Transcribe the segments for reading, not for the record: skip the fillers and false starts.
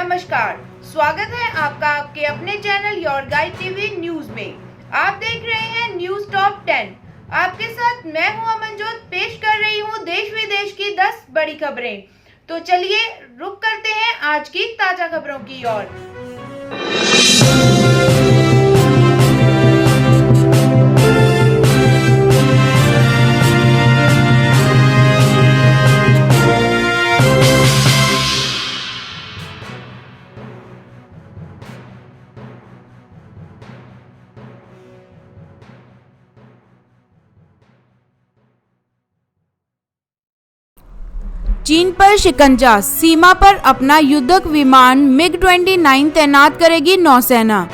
नमस्कार, स्वागत है आपका आपके अपने channel your guide TV news में। आप देख रहे हैं न्यूज टॉप 10। आपके साथ मैं हूं अमनजोत, पेश कर रही हूं देश विदेश की 10 बड़ी खबरें। तो चलिए रुक करते हैं आज की ताजा खबरों की ओर। चीन पर शिकंजा, सीमा पर अपना युद्धक विमान MiG-29 तैनात करेगी नौसेना।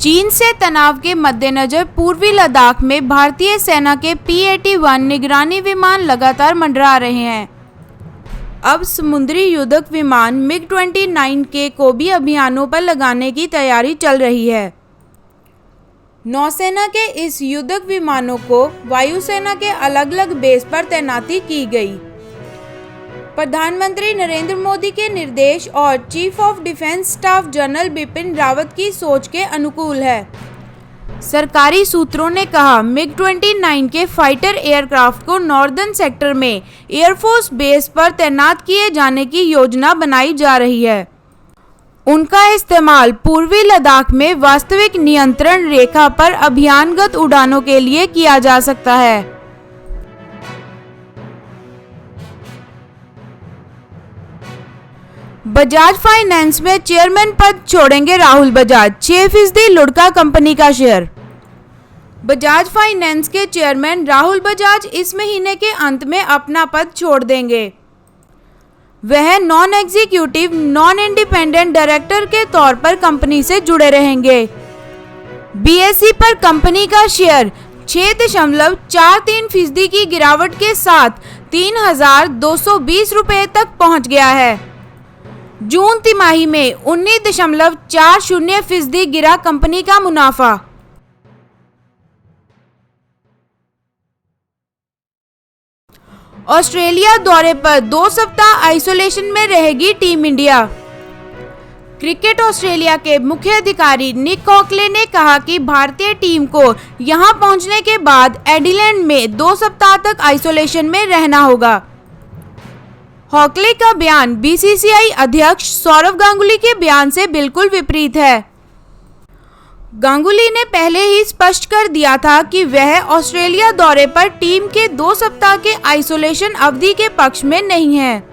चीन से तनाव के मद्देनजर पूर्वी लद्दाख में भारतीय सेना के P-81 निगरानी विमान लगातार मंडरा रहे हैं। अब समुद्री युद्धक विमान MiG-29 के को भी अभियानों पर लगाने की तैयारी चल रही है। नौसेना के इस युद्धक विमानों को वायुसेना के अलग अलग बेस पर तैनाती की गई। प्रधानमंत्री नरेंद्र मोदी के निर्देश और chief of defence staff general Bipin Rawat की सोच के अनुकूल है। सरकारी सूत्रों ने कहा, MiG-29 के फाइटर एयरक्राफ्ट को नॉर्दर्न सेक्टर में एयरफोर्स बेस पर तैनात किए जाने की योजना बनाई जा रही है। उनका इस्तेमाल पूर्वी लद्दाख में वास्तविक नियंत्रण रेखा पर अभियानगत उड़ानों के लिए किया जा सकता है। बजाज फाइनेंस में चेयरमैन पद छोड़ेंगे राहुल बजाज, 6% लुढ़का कंपनी का शेयर। बजाज फाइनेंस के चेयरमैन राहुल बजाज इस महीने के अंत में अपना पद छोड़ देंगे। वह non executive non independent director के तौर पर कंपनी से जुड़े रहेंगे। BSE पर कंपनी का शेयर 6.43% की गिरावट के साथ 3,220 रुपये तक पहुंच गया है। जून तिमाही में 19.40% गिरा कंपनी का मुनाफा। ऑस्ट्रेलिया दौरे पर 2 सप्ताह आइसोलेशन में रहेगी टीम इंडिया। क्रिकेट ऑस्ट्रेलिया के मुख्य अधिकारी निक कॉकले ने कहा कि भारतीय टीम को यहां पहुंचने के बाद एडिलेड में 2 सप्ताह तक आइसोलेशन में रहना होगा। हॉकले का बयान BCCI अध्यक्ष सौरव गांगुली के बयान से बिल्कुल विपरीत है। गांगुली ने पहले ही स्पष्ट कर दिया था कि वह ऑस्ट्रेलिया दौरे पर टीम के 2 सप्ताह के आइसोलेशन अवधि के पक्ष में नहीं है।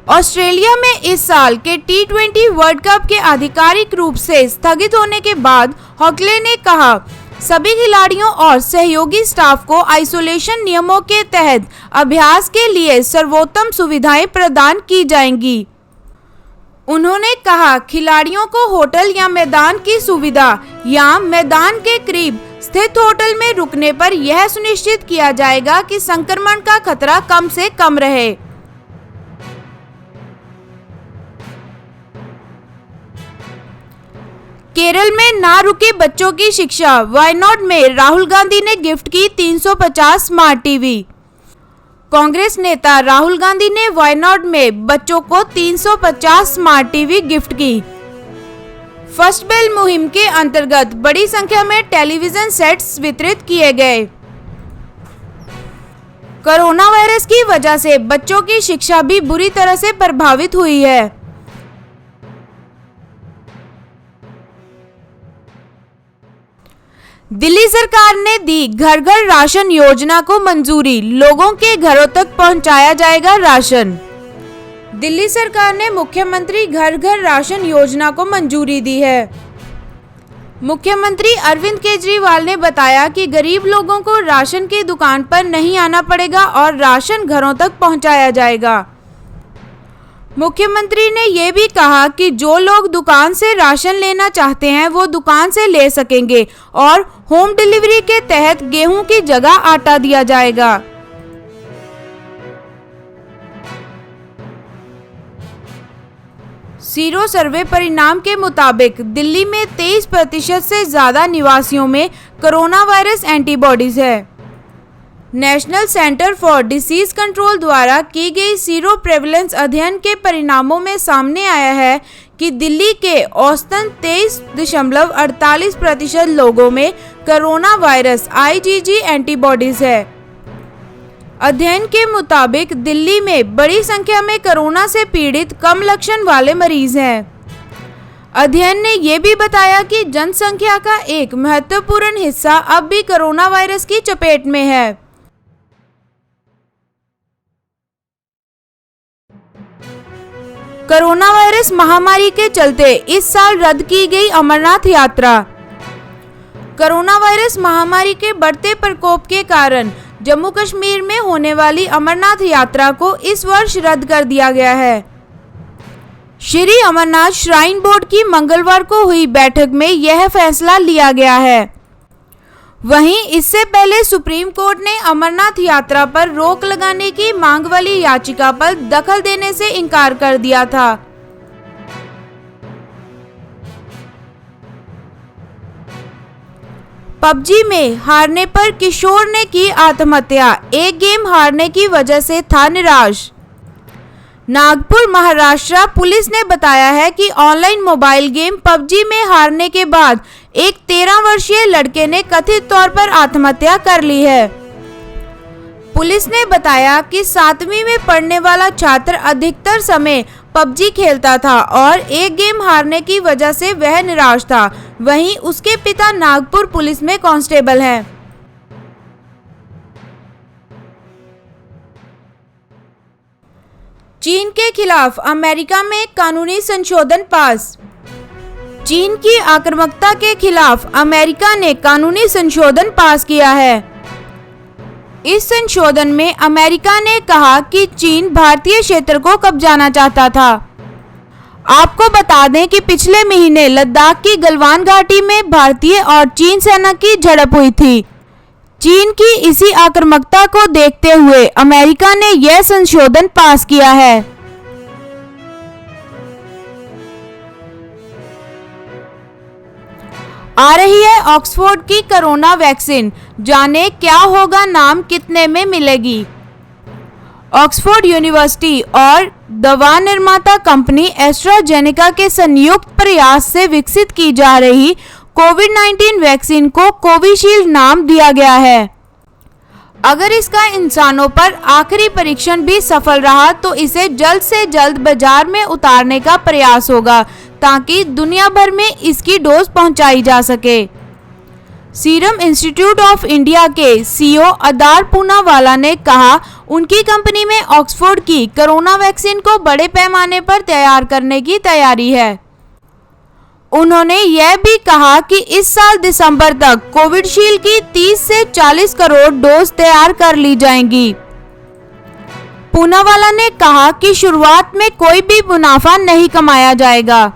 ऑस्ट्रेलिया में इस साल के T20 वर्ल्ड कप के आधिकारिक रूप से स्थगित होने के बाद हॉकले ने कहा, सभी खिलाड़ियों और सहयोगी स्टाफ को आइसोलेशन नियमों के तहत अभ्यास के लिए सर्वोत्तम सुविधाएं प्रदान की जाएंगी। उन्होंने कहा, खिलाड़ियों को होटल या मैदान की सुविधा या मैदान के करीब स्थित होटल में रुकने पर यह सुनिश्चित किया जाएगा कि संक्रमण का खतरा कम से कम रहे। केरल में ना रुके बच्चों की शिक्षा, वायनाड में राहुल गांधी ने गिफ्ट की 350 स्मार्ट टीवी। कांग्रेस नेता राहुल गांधी ने वायनाड में बच्चों को 350 स्मार्ट टीवी गिफ्ट की। फर्स्ट बेल मुहिम के अंतर्गत बड़ी संख्या में टेलीविजन सेट्स वितरित किए गए। कोरोना वायरस की वजह से बच्चों की शिक्षा भी बुरी तरह से प्रभावित हुई है। दिल्ली सरकार ने दी घर घर राशन योजना को मंजूरी, लोगों के घरों तक पहुंचाया जाएगा राशन। दिल्ली सरकार ने मुख्यमंत्री घर घर राशन योजना को मंजूरी दी है। मुख्यमंत्री अरविंद केजरीवाल ने बताया कि गरीब लोगों को राशन की दुकान पर नहीं आना पड़ेगा और राशन घरों तक पहुंचाया जाएगा। मुख्यमंत्री ने यह भी कहा कि जो लोग दुकान से राशन लेना चाहते हैं वो दुकान से ले सकेंगे और होम डिलीवरी के तहत गेहूं की जगह आटा दिया जाएगा। सीरो सर्वे परिणाम के मुताबिक दिल्ली में 23% से ज्यादा निवासियों में कोरोना वायरस एंटीबॉडीज है। National centre for disease control द्वारा की गई सीरो प्रेवलेंस अध्ययन के परिणामों में सामने आया है कि दिल्ली के औसतन 23.48% लोगों में कोरोना वायरस IgG एंटीबॉडीज है। अध्ययन के मुताबिक दिल्ली में बड़ी संख्या में कोरोना से पीड़ित कम लक्षण वाले मरीज हैं। अध्ययन ने यह भी बताया कि जनसंख्या का एक महत्वपूर्ण हिस्सा अब भी कोरोना वायरस की चपेट में है। कोरोना वायरस महामारी के चलते इस साल रद्द की गई अमरनाथ यात्रा। कोरोना वायरस महामारी के बढ़ते प्रकोप के कारण जम्मू कश्मीर में होने वाली अमरनाथ यात्रा को इस वर्ष रद्द कर दिया गया है। श्री अमरनाथ श्राइन बोर्ड की मंगलवार को हुई बैठक में यह फैसला लिया गया है। वहीं इससे पहले सुप्रीम कोर्ट ने अमरनाथ यात्रा पर रोक लगाने की मांग वाली याचिका पर दखल देने से इनकार कर दिया था। पबजी में हारने पर किशोर ने की आत्महत्या, एक गेम हारने की वजह से था निराश। नागपुर महाराष्ट्र पुलिस ने बताया है कि ऑनलाइन मोबाइल गेम पबजी में हारने के बाद एक 13 वर्षीय लड़के ने कथित तौर पर आत्महत्या कर ली है। पुलिस ने बताया कि 7वीं में पढ़ने वाला छात्र अधिकतर समय पबजी खेलता था और एक गेम हारने की वजह से वह निराश था। वहीं उसके पिता नागपुर पुलिस में कांस्टेबल हैं। चीन के खिलाफ अमेरिका में कानूनी संशोधन पास। चीन की आक्रामकता के खिलाफ अमेरिका ने कानूनी संशोधन पास किया है। इस संशोधन में अमेरिका ने कहा कि चीन भारतीय क्षेत्र को कब्जाना चाहता था। आपको बता दें कि पिछले महीने लद्दाख की गलवान घाटी में भारतीय और चीन सेना की झड़प हुई थी। चीन की इसी आक्रामकता को देखते हुए अमेरिका ने यह संशोधन पास किया है। आ रही है ऑक्सफोर्ड की कोरोना वैक्सीन, जाने क्या होगा नाम, कितने में मिलेगी। ऑक्सफोर्ड यूनिवर्सिटी और दवा निर्माता कंपनी एस्ट्राजेनेका के संयुक्त प्रयास से विकसित की जा रही कोविड-19 वैक्सीन को कोविशील्ड नाम दिया गया है। अगर इसका इंसानों पर आखिरी परीक्षण भी सफल रहा तो इसे जल्द से जल्द बाजार में उतारने का प्रयास होगा ताकि दुनिया भर में इसकी डोज पहुंचाई जा सके। सीरम इंस्टीट्यूट ऑफ इंडिया के CEO अदार पूनावाला ने कहा उनकी कंपनी में ऑक्सफोर्ड की कोरोना वैक्सीन को बड़े पैमाने पर तैयार करने की तैयारी है। उन्होंने यह भी कहा कि इस साल दिसंबर तक कोविशील्ड की 30 से 40 करोड़ डोज तैयार कर ली जाएंगी। पूनावाला ने कहा कि शुरुआत में कोई भी मुनाफा नहीं कमाया जाएगा।